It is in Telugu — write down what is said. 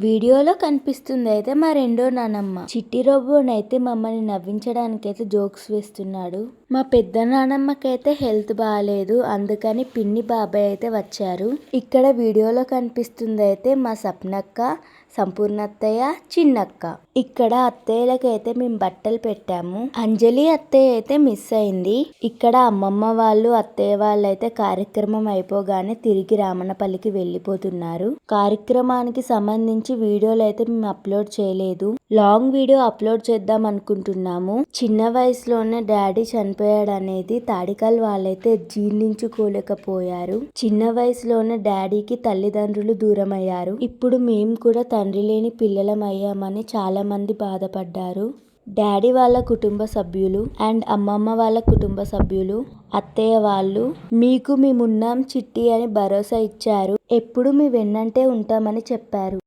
వీడియోలో కనిపిస్తుంది అయితే మా రెండో నానమ్మ. చిట్టి రోబోనైతే మమ్మల్ని నవ్వించడానికైతే జోక్స్ వేస్తున్నాడు. మా పెద్ద నానమ్మకైతే హెల్త్ బాగాలేదు, అందుకని పిన్ని బాబాయ్ అయితే వచ్చారు. ఇక్కడ వీడియోలో కనిపిస్తుంది అయితే మా సప్నక్క, సంపూర్ణత్తయ్య, చిన్నక్క. ఇక్కడ అత్తయ్యలకైతే మేము బట్టలు పెట్టాము. అంజలి అత్తయ్య అయితే మిస్ అయింది. ఇక్కడ అమ్మమ్మ వాళ్ళు, అత్తయ్య వాళ్ళు అయితే కార్యక్రమం అయిపోగానే తిరిగి రామన్నపల్లికి వెళ్ళిపోతున్నారు. కార్యక్రమానికి సంబంధించి వీడియోలు అయితే మేము అప్లోడ్ చేయలేదు. లాంగ్ వీడియో అప్లోడ్ చేద్దాం అనుకుంటున్నాము. చిన్న వయసులోనే డాడీ చనిపోయాడు అనేది తాడికల్ వాళ్ళైతే జీర్ణించుకోలేకపోయారు. చిన్న వయసులోనే డాడీకి తల్లిదండ్రులు దూరం అయ్యారు. ఇప్పుడు మేము కూడా తండ్రి లేని పిల్లలం అయ్యామని చాలా మంది బాధపడ్డారు. డాడీ వాళ్ళ కుటుంబ సభ్యులు అండ్ అమ్మమ్మ వాళ్ళ కుటుంబ సభ్యులు, అత్తయ్య వాళ్ళు మీకు మేమున్నాం చిట్టి అని భరోసా ఇచ్చారు. ఎప్పుడు మీ వెన్నంటే ఉంటామని చెప్పారు.